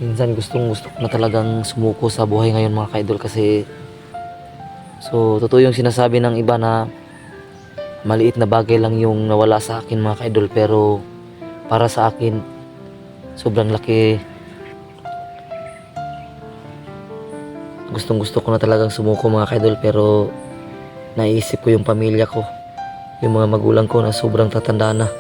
Minsan gustong-gusto ko na talagang sumuko sa buhay ngayon mga ka-idol kasi totoo yung sinasabi ng iba na maliit na bagay lang yung nawala sa akin mga ka-idol, pero para sa akin sobrang laki. Gustong-gusto ko na talagang sumuko mga ka-idol, pero naisip ko yung pamilya ko, yung mga magulang ko na sobrang tatanda na.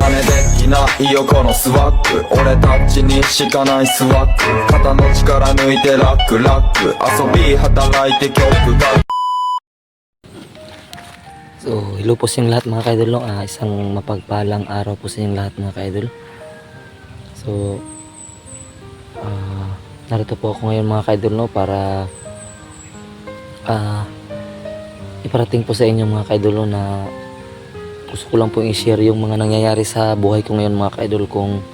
真似できないよこのスワッグ俺たちにしかないスワッグ肩の力抜いてラックラック遊び働いて曲が Hello po sa inyong lahat mga ka-idol, no? Isang mapagpalang araw po sa inyong lahat mga ka-idol. Narito po ako ngayon mga ka-idol, no? Para iparating po sa inyo mga ka-idol, no, na gusto ko lang po i-share yung mga nangyayari sa buhay ko ngayon mga ka-idol, kung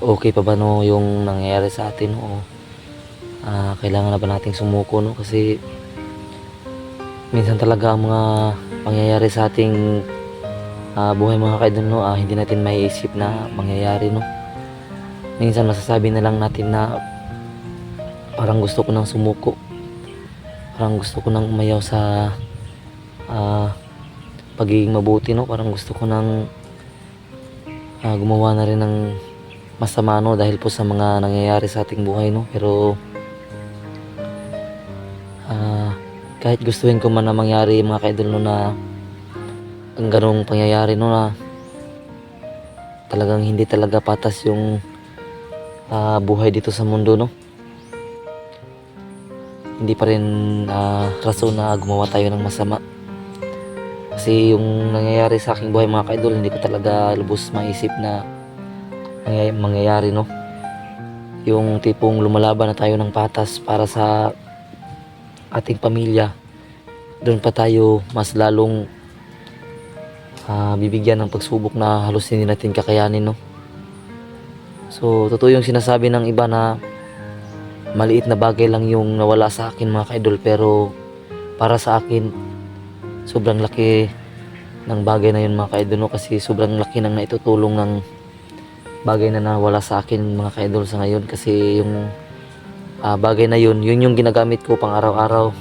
okay pa ba no yung nangyayari sa atin, o kailangan na ba nating sumuko, no? Kasi minsan talaga ang mga pangyayari sa ating buhay mga ka-idol, no, hindi natin maiisip na mangyayari, no. Minsan masasabi na lang natin na parang gusto ko nang sumuko, parang gusto ko nang umayaw sa pagiging mabuti, no. Parang gusto ko nang gumawa na rin ng masama, no, dahil po sa mga nangyayari sa ating buhay, no. Pero kahit gustuhin ko man na mangyari mga ka-idol, no, na ang ganong pangyayari, no, na talagang hindi talaga patas yung buhay dito sa mundo, no. Hindi pa rin rason na gumawa tayo ng masama. Kasi yung nangyayari sa aking buhay mga ka-idol, hindi ko talaga lubos maisip na mangyayari, no. Yung tipong lumalaban na tayo ng patas para sa ating pamilya, doon pa tayo mas lalong bibigyan ng pagsubok na halos hindi natin kakayanin, no. Totoo yung sinasabi ng iba na maliit na bagay lang yung nawala sa akin mga ka-idol, pero para sa akin sobrang laki ng bagay na yun mga ka-idol, no. Kasi sobrang laki ng naitutulong ng bagay na nawala sa akin mga ka-idol sa ngayon. Kasi yung bagay na yun yung ginagamit ko pang araw-araw,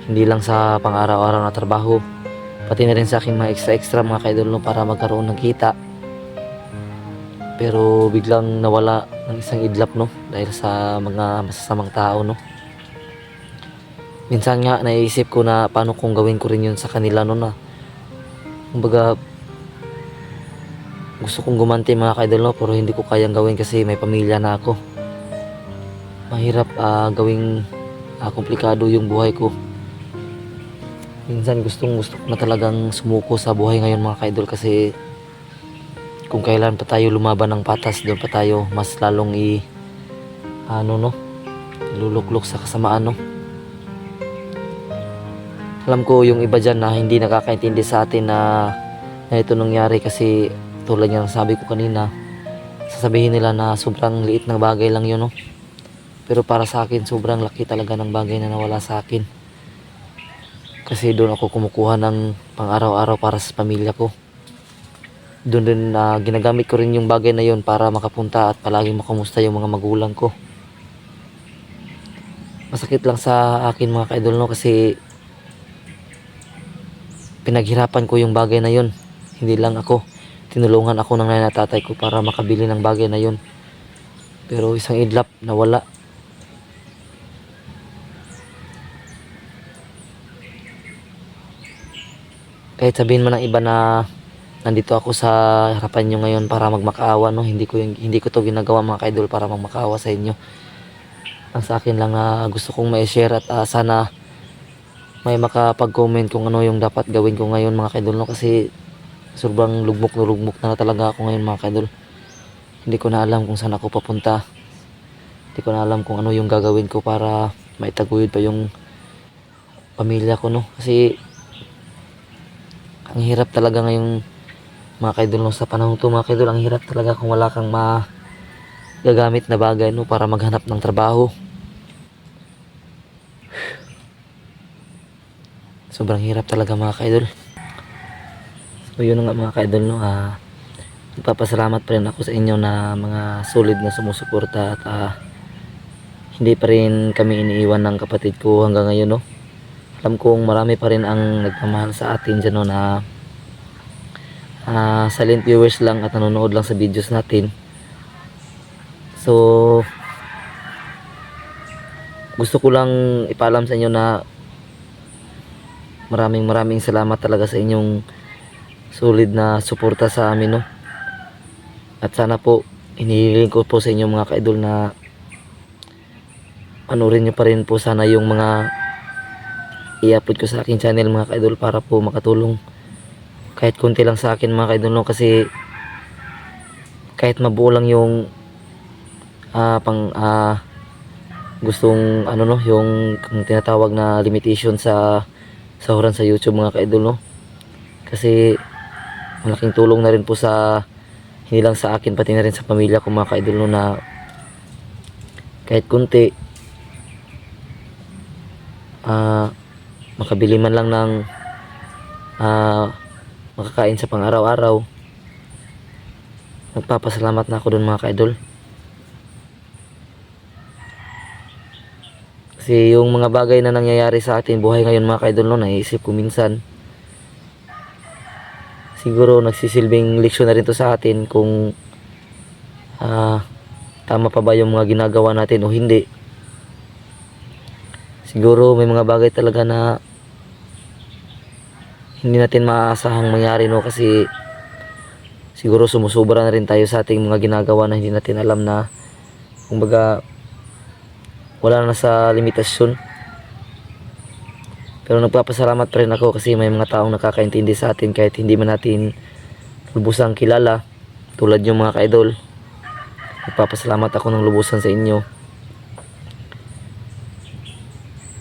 hindi lang sa pang araw-araw na trabaho, pati na rin sa aking mga extra mga ka-idol, no, para magkaroon ng kita. Pero biglang nawala ng isang idlap, no, dahil sa mga masasamang tao, no. Minsan nga naisip ko na paano kung gawin ko rin yun sa kanila, no, na kumbaga gusto kong gumanti mga ka-idol, no, pero hindi ko kayang gawin kasi may pamilya na ako. Mahirap gawing komplikado yung buhay ko. Minsan gustong-gusto ko na talagang sumuko sa buhay ngayon mga ka-idol, kasi kung kailan pa tayo lumaban ng patas, doon pa tayo mas lalong luluklok sa kasamaan, no. Alam ko yung iba dyan na hindi nakakaintindi sa atin na ito nangyari, kasi tulad ng sabi ko kanina, sasabihin nila na sobrang liit na bagay lang yun, no. Pero para sa akin sobrang laki talaga ng bagay na nawala sa akin, kasi doon ako kumukuha ng pang araw-araw para sa pamilya ko. Doon din ginagamit ko rin yung bagay na yun para makapunta at palaging makumusta yung mga magulang ko. Masakit lang sa akin mga ka-idol, no, kasi pinaghirapan ko yung bagay na yun. Hindi lang ako, tinulungan ako ng nanay at tatay ko para makabili ng bagay na yun, pero isang idlap nawala. Kahit sabihin man ng iba na nandito ako sa harapan nyo ngayon para magmakaawa, no, hindi ko to ginagawa mga ka-idol para magmakaawa sa inyo. Ang sa akin lang na gusto kong ma-share, at sana may makapag-comment kung ano yung dapat gawin ko ngayon mga ka-idol, no, kasi sobrang lugmok na talaga ako ngayon mga ka-idol. Hindi ko na alam kung saan ako papunta, hindi ko na alam kung ano yung gagawin ko para maitaguyod pa yung pamilya ko, no. Kasi ang hirap talaga ngayong mga ka-idol, no, sa panahon to mga ka-idol, ang hirap talaga kung wala kang magagamit na bagay, no, para maghanap ng trabaho. Sobrang hirap talaga mga ka-idol. Yun na nga mga ka-idol, no, Nagpapasalamat pa rin ako sa inyo na mga solid na sumusuporta at hindi pa rin kami iniiwan ng kapatid ko hanggang ngayon, no. Alam kong marami pa rin ang nagmamahal sa atin dyan, no, na silent viewers lang at nanonood lang sa videos natin. So gusto ko lang ipaalam sa inyo na maraming salamat talaga sa inyong solid na suporta sa amin, no. At sana po, hinihiling ko po sa inyo mga ka-idol na panoorin nyo pa rin po sana yung mga i-upload ko sa aking channel mga ka-idol, para po makatulong kahit konti lang sa akin mga ka-idol, no. Kasi kahit mabuo lang yung gustong ano, no, yung tinatawag na limitation sa sahuran sa YouTube mga ka-idol, no. Kasi malaking tulong na rin po sa hindi lang sa akin pati na rin sa pamilya ko mga ka-idol, no, na kahit kunti makabili man lang ng makakain sa pang araw-araw. Nagpapasalamat na ako dun mga ka-idol. Kasi yung mga bagay na nangyayari sa atin buhay ngayon mga ka-idol, no, naiisip ko minsan, siguro nagsisilbing leksyon na rin to sa atin kung tama pa ba yung mga ginagawa natin o hindi. Siguro may mga bagay talaga na hindi natin maaasahang mangyari, no, kasi siguro sumusobra na rin tayo sa ating mga ginagawa na hindi natin alam na kumbaga wala na sa limitasyon. Pero nagpapasalamat pa rin ako kasi may mga taong nakakaintindi sa atin kahit hindi man natin lubusang kilala, tulad yung mga ka-idol. Nagpapasalamat ako ng lubusan sa inyo.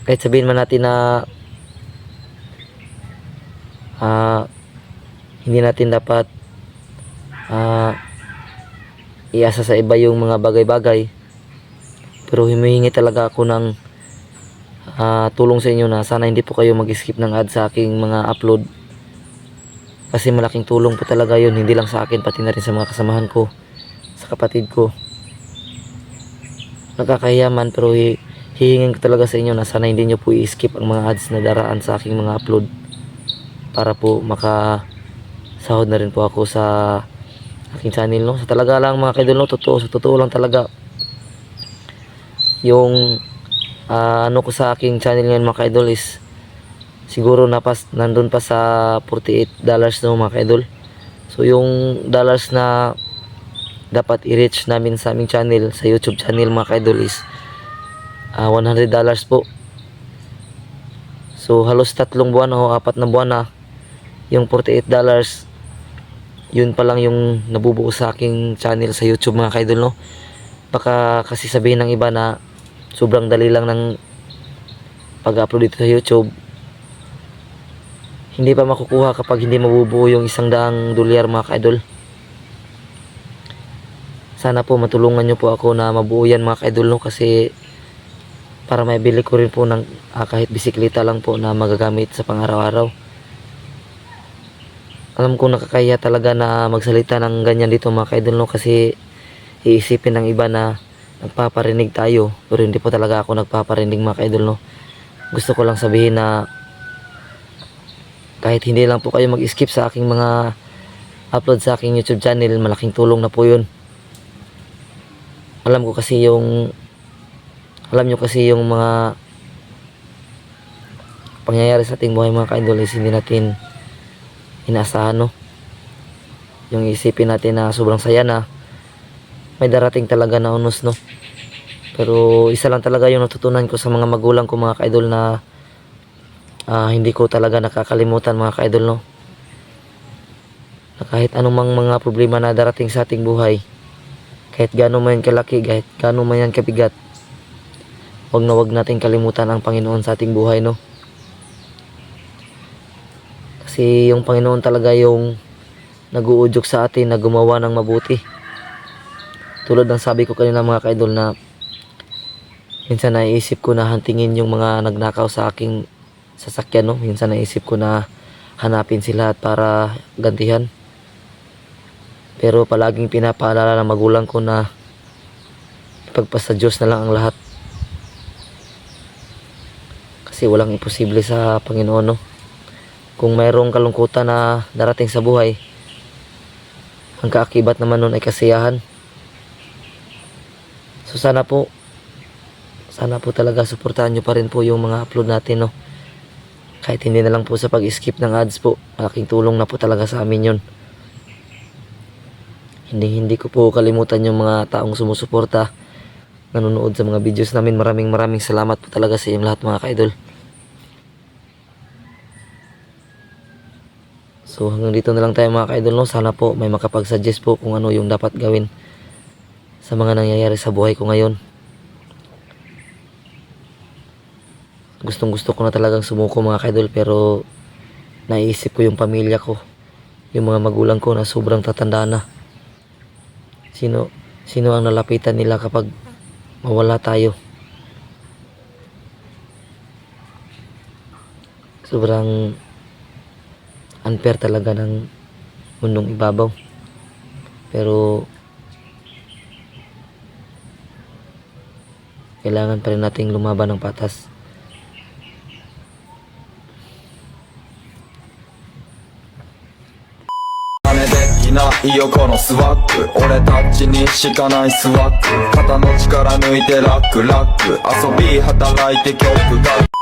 Kahit sabihin man natin na hindi natin dapat iasa sa iba yung mga bagay-bagay, pero humihingi talaga ako ng tulong sa inyo na sana hindi po kayo mag-skip ng ad sa aking mga upload, kasi malaking tulong po talaga yun, hindi lang sa akin pati na rin sa mga kasamahan ko, sa kapatid ko. Nakakahiya man, pero hihingin ko talaga sa inyo na sana hindi nyo po i-skip ang mga ads na daraan sa aking mga upload, para po makasahod na rin po ako sa aking channel, no. Sa talaga lang mga kaidol, no, totoo, sa totoo lang talaga yung ano ko sa aking channel ngayon mga kaidol is siguro nandun pa sa $48 no mga kaidol. So yung dollars na dapat i-reach namin sa aming channel, sa YouTube channel mga kaidol, is $100 po. So halos 3 buwan o 4 na buwan na yung $48, yun pa lang yung nabubuo sa aking channel sa YouTube mga kaidol, no. Baka kasi sabihin ng iba na sobrang dali lang ng pag-upload dito sa YouTube, hindi pa makukuha kapag hindi mabubuo yung $100 mga kaidol. Sana po matulungan nyo po ako na mabuo yan mga kaidol, no, kasi para maibili ko rin po ng kahit bisikleta lang po na magagamit sa pang-araw-araw. Alam ko nakakahiya talaga na magsalita ng ganyan dito mga kaidol, no, kasi iisipin ng iba na nagpaparinig tayo, pero hindi po talaga ako nagpaparinig mga kaidol, no. Gusto ko lang sabihin na kahit hindi lang po kayo mag-skip sa aking mga upload sa aking YouTube channel, malaking tulong na po yun. Alam nyo kasi yung mga pangyayari sa ating buhay mga kaidol is hindi natin inaasahan, no. Yung isipin natin na sobrang saya na may darating talaga na unos, no. Pero isa lang talaga yung natutunan ko sa mga magulang ko mga kaidol na hindi ko talaga nakakalimutan mga kaidol, no. Na kahit anumang mga problema na darating sa ating buhay, kahit gaano man yan kalaki, kahit gaano man yan kabigat, wag natin kalimutan ang Panginoon sa ating buhay, no. Kasi yung Panginoon talaga yung nag-uudyok sa atin na gumawa ng mabuti. Tulad ng sabi ko kanina mga kaidol na minsan naisip ko na hantingin yung mga nagnakaw sa aking sasakyan, no. Minsan naisip ko na hanapin sila at para gantihan. Pero palaging pinapaalala ng magulang ko na ipagpasa Diyos na lang ang lahat. Kasi walang imposible sa Panginoon, no? Kung mayroong kalungkutan na darating sa buhay, ang kaakibat naman nun ay kasiyahan. So sana po talaga suportahan nyo pa rin po yung mga upload natin, no? Kahit hindi na lang po sa pag-skip ng ads po, malaking tulong na po talaga sa amin yun. Hindi ko po kalimutan yung mga taong sumusuporta, nanonood sa mga videos namin. Maraming salamat po talaga sa inyong lahat, mga ka-idol. So hanggang dito na lang tayo, mga ka-idol, no? Sana po may makapag-suggest po kung ano yung dapat gawin sa mga nangyayari sa buhay ko ngayon. Gustong gusto ko na talagang sumuko, mga ka-idol, pero naiisip ko yung pamilya ko, yung mga magulang ko na sobrang tatanda na. Sino ang nalapitan nila kapag mawala tayo? Sobrang unfair talaga ng mundong ibabaw. Pero kailangan pa rin nating lumaban ng patas.いないよこのスワッグ俺たちにしかないスワッグ肩の力抜いてラック遊び働いて曲が